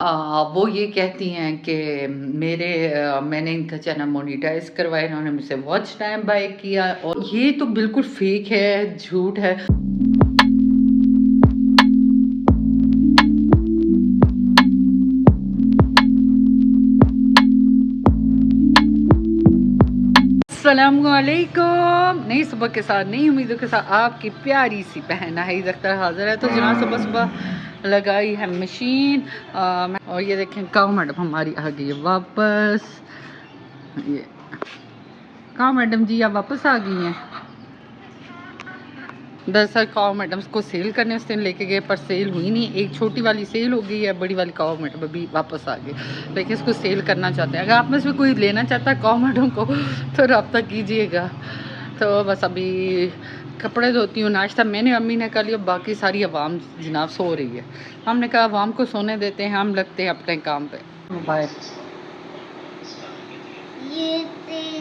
वो ये कहती हैं कि मैंने इनका चैनल मोनेटाइज करवाया, इन्होंने मुझसे वॉच टाइम बाय किया, और ये तो बिल्कुल फेक है, झूठ है। अस्सलामुअलैकुम। नई सुबह के साथ नई उम्मीदों के साथ आपकी प्यारी सी बहन नाहिद अख्तर हाजिर है। तो जनाब सुबह सुबह लगाई है मशीन, और ये देखें काऊ मैडम हमारी आ गई है वापस। ये काऊ मैडम जी आप वापस आ गई हैं। दरअसल काऊ मैडम को सेल करने उस दिन लेके गए, पर सेल हुई नहीं। एक छोटी वाली सेल हो गई है, बड़ी वाली काऊ मैडम अभी वापस आ गई, लेकिन इसको सेल करना चाहते हैं। अगर आप में से कोई लेना चाहता है काऊ मैडम को तो रब्ता कीजिएगा। तो बस अभी कपड़े धोती हूँ, नाश्ता मैंने अम्मी ने कर लिया, बाकी सारी आवाम जनाब सो रही है। हमने कहा आवाम को सोने देते हैं, हम लगते हैं अपने काम पे। बाय।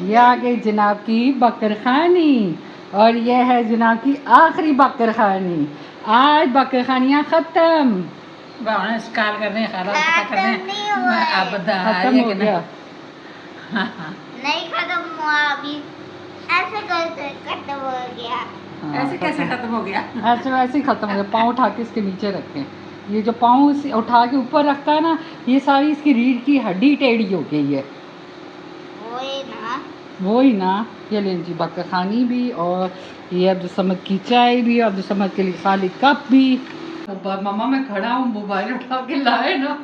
ये आ गई जनाब की बकरखानी, और ये है जनाब की आखिरी बकरखानी। आज बकरखानियाँ खत्म खत्म हो गया। नहीं खत्म हुआ अभी, ऐसे कैसे खत्म हो गया? ऐसे कैसे खत्म हो गया? ऐसे वैसे ही खत्म हो गया। पाँव उठा के इसके नीचे रखें। ये जो पाँव उठा के ऊपर रखता है ना, ये सारी इसकी रीढ़ की हड्डी टेढ़ी हो गई है। वही ना। ये लें जी बकरखानी भी, और ये अब्दुल समद की चाय भी, अब्दुल समद के लिए खाली कप भी। मामा मैं खड़ा हूँ, मोबाइल उठा के लाए ना,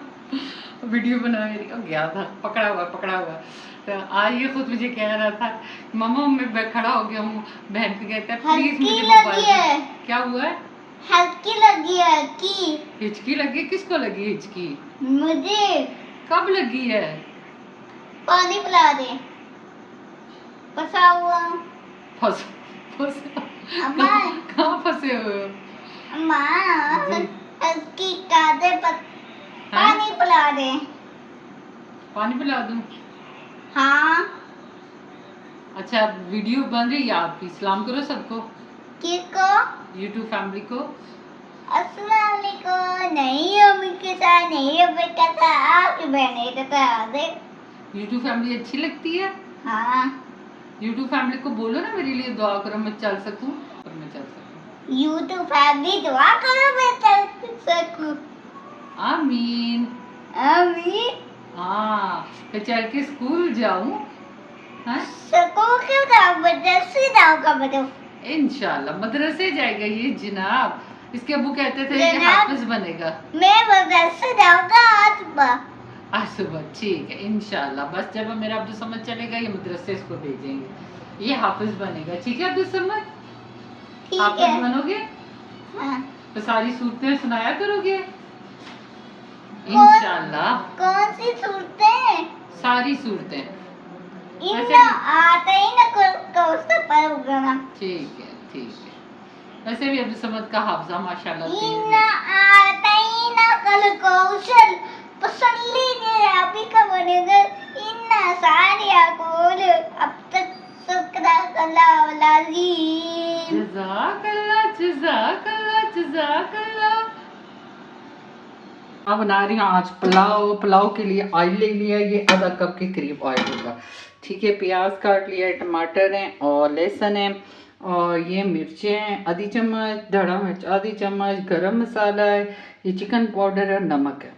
वीडियो बना गया था, पकड़ा हुआ। तो आज ये खुद मुझे कह रहा था मामा मैं खड़ा हो गया हूँ, बहन को कहता है प्लीज मुझे मोबाइल। क्या हुआ है? हल्की लगी है कि हिचकी लगी? किसको लगी हिचकी? मुझे। कब लगी है? पानी पिला दे। फंसा हुआ। कहाँ फंसे हुए हो? अम्मा हल्की कादे पर पानी पिला दे। पानी पिला दूं? हाँ। अच्छा वीडियो बन रही है आपकी, सलाम करो सबको। किसको? YouTube फैमिली को। अस्सलाम वालेकुम। नहीं अम्मी के साथ नहीं, अम्मी के साथ आपकी बहन के साथ दे। YouTube फैमिली अच्छी लगती है? हाँ। YouTube फैमिली को बोलो ना मेरे लिए दुआ करो, मैं चल सकूं। YouTube फैमिली दुआ करो मैं चल सकूं। आमीन। आमीन। हाँ मैं चल के स्कूल जाऊं। स्कूल क्यों जाऊं? मदरसे जाऊंगा मैं। इंशाल्लाह मदरसे जाएगा ये जनाब। इसके अब्बू कहते थे ये हाफिज बनेगा। मैं मदरसे जाऊंगा आज सुबह। ठीक है इंशाल्लाह। बस जब मेरा अब्दुल समद चलेगा ये मदरसे इसको भेजेंगे, ये हाफिज बनेगा। ठीक है अब्दुल समद? हाफिज बनोगे? हाँ। तो सारी सूरतें सुनाया करोगे इंशाल्लाह। कौन सी सूरतें? सारी सूरतें। आता ही ना उसका पढ़ूंगा ना। ठीक है। वैसे भी अब्दुल समद का हाफजा माशाल्लाह तेज है। इन्ना आता ही ना कल कौशल पसंदीदा अभी का बनेगा। इन्ना सारिया कोल अब तक शुक्र अल्लाह लाज़ीम। जज़ाकल्लाह। अब बना रही हूँ आज पुलाव के लिए ऑयल ले लिया, ये आधा कप के करीब ऑयल होगा। ठीक है, प्याज काट लिया, टमाटर हैं और लहसुन है, और ये मिर्चें हैं आधी चम्मच, धड़ा मिर्च आधी चम्मच, गरम मसाला है, ये चिकन पाउडर है, नमक है,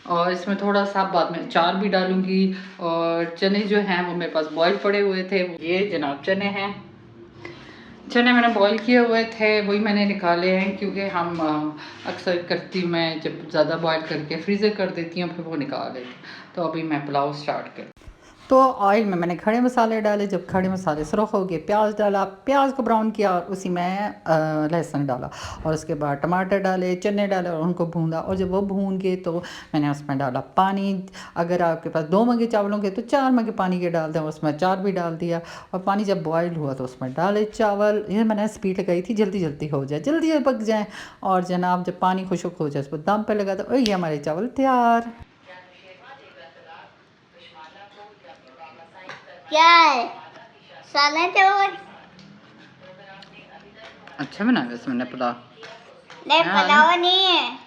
और इसमें थोड़ा सा बाद में अचार भी डालूंगी। और चने जो हैं वो मेरे पास बॉईल पड़े हुए थे, ये जनाब चने हैं। चने मैंने बॉईल किए हुए थे, वही मैंने निकाले हैं, क्योंकि हम अक्सर करती हूँ मैं जब ज़्यादा बॉईल करके फ्रीज़र कर देती हूँ, फिर वो निकाल लेती हूँ। तो अभी मैं पुलाव स्टार्ट कर। तो ऑयल में मैंने खड़े मसाले डाले, जब खड़े मसाले सुरख हो गए प्याज डाला, प्याज को ब्राउन किया और उसी में लहसुन डाला, और उसके बाद टमाटर डाले, चने डाले और उनको भूना, और जब वो भून गए तो मैंने उसमें डाला पानी। अगर आपके पास 2 मग्गे चावल होंगे तो 4 मग्गे पानी के डाल दें, उसमें अचार भी डाल दिया, और पानी जब बॉयल हुआ तो उसमें डाले चावल। ये मैंने स्पीड लगाई थी जल्दी हो जाए, जल्दी पक जाए, और जनाब जब पानी खुश्क हो जाए उस पर दम पे लगा दो, और ये हमारे चावल तैयार। क्या है? सालन चावल अच्छा बनाया वैसे मैंने पुलाव। नहीं, पुलाव नहीं है।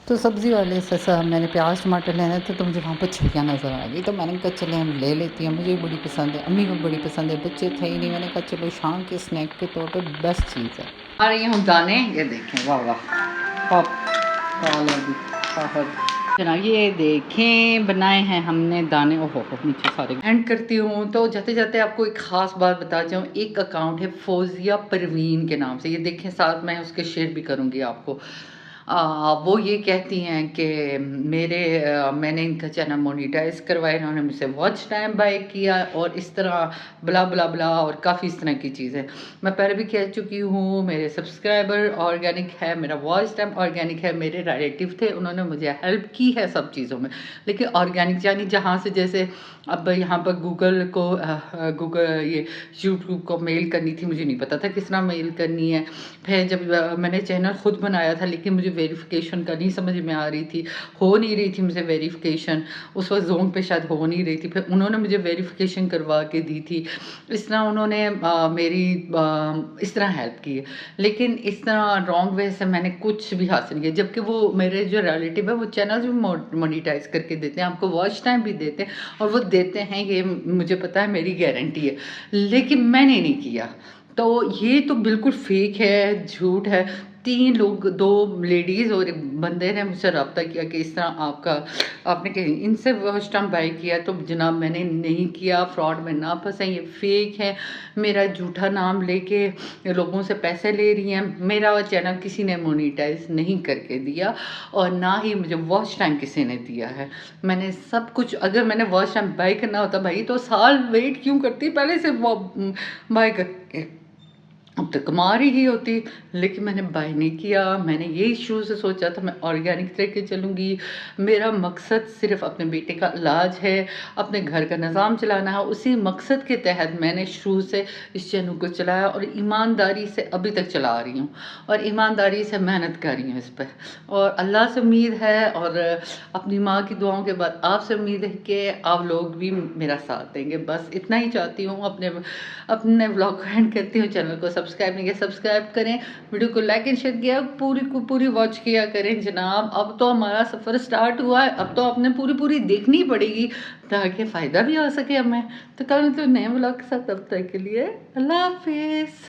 तो सब्ज़ी वाले से मैंने प्याज टमाटर लेने थे, तो मुझे वहाँ पर छुरियाँ नज़र आ गई, तो मैंने कहा चले हम ले लेती हैं, मुझे बड़ी पसंद है, अम्मी को बड़ी पसंद है, बच्चे थे ही नहीं, मैंने कहा चलो शाम के स्नैक के तौर पे बेस्ट चीज़ है। आ रही हूँ दाने, ये देखें, वाह वाह पॉप जनाब, ये देखें बनाए हैं हमने दाने। ओहो नीचे सारे एंड करती हूँ। तो जाते जाते आपको एक ख़ास बात बता जाऊँ, एक अकाउंट है फौजिया परवीन के नाम से, ये देखें, साथ मैं उसके शेयर भी करूँगी आपको। वो ये कहती हैं कि मैंने इनका चैनल मोनेटाइज करवाया, इन्होंने मुझसे वॉच टाइम बाय किया और इस तरह ब्ला ब्ला ब्ला और काफ़ी इस तरह की चीज़ें मैं पहले भी कह चुकी हूँ। मेरे सब्सक्राइबर ऑर्गेनिक है, मेरा वॉच टाइम ऑर्गेनिक है, मेरे रिलेटिव थे, उन्होंने मुझे हेल्प की है सब चीज़ों में। लेकिन ऑर्गेनिक यानी जहाँ से, जैसे अब यहाँ पर गूगल ये यूट्यूब को मेल करनी थी, मुझे नहीं पता था किस तरह मेल करनी है। फिर जब मैंने चैनल ख़ुद बनाया था, लेकिन मुझे वेरिफिकेशन का नहीं समझ में आ रही थी, हो नहीं रही थी मुझे वेरिफिकेशन, उस वक्त जोन पे शायद हो नहीं रही थी। फिर उन्होंने मुझे वेरिफिकेशन करवा के दी थी। इस तरह उन्होंने मेरी इस तरह हेल्प की है। लेकिन इस तरह रॉन्ग वे से मैंने कुछ भी हासिल किया, जबकि वो मेरे जो रिलेटिव है वो चैनल भी मोनेटाइज करके देते हैं, आपको वॉच टाइम भी देते हैं, और वो देते हैं, ये मुझे पता है, मेरी गारंटी है। लेकिन मैंने नहीं किया, तो ये तो बिल्कुल फेक है, झूठ है। 3 लोग, 2 लेडीज़ और एक बंदे ने मुझसे रब्ता किया कि इस तरह आपने कहीं इनसे वॉच टाइम बाय किया। तो जनाब मैंने नहीं किया, फ्रॉड में ना फंसे, ये फेक है, मेरा झूठा नाम लेके लोगों से पैसे ले रही हैं। मेरा वो चैनल किसी ने मोनेटाइज नहीं करके दिया, और ना ही मुझे वॉच टाइम किसी ने दिया है। मैंने सब कुछ, अगर मैंने वॉच टाइम बाय करना होता भाई तो साल वेट क्यों करती, पहले से वो बाय करके अब तक कमा रही ही होती। लेकिन मैंने बाय नहीं किया। मैंने यही शुरू से सोचा था मैं ऑर्गेनिक तरीके चलूँगी, मेरा मकसद सिर्फ अपने बेटे का इलाज है, अपने घर का निज़ाम चलाना है। उसी मकसद के तहत मैंने शुरू से इस चैनल को चलाया, और ईमानदारी से अभी तक चला रही हूँ, और ईमानदारी से मेहनत कर रही हूँ इस पर। और अल्लाह से उम्मीद है, और अपनी माँ की दुआओं के बाद आपसे उम्मीद है कि आप लोग भी मेरा साथ देंगे। बस इतना ही चाहती हूँ। अपने व्लॉग को एंड करती हूँ। चैनल को सब्सक्राइब नहीं किया, सब्सक्राइब करें, वीडियो को लाइक एंड शेयर किया, पूरी वॉच किया करें जनाब। अब तो हमारा सफ़र स्टार्ट हुआ है, अब तो आपने पूरी देखनी पड़ेगी ताकि फ़ायदा भी आ सके हमें। तो कल तो नए व्लॉग के साथ, तब तक के लिए अल्लाह हाफिज़।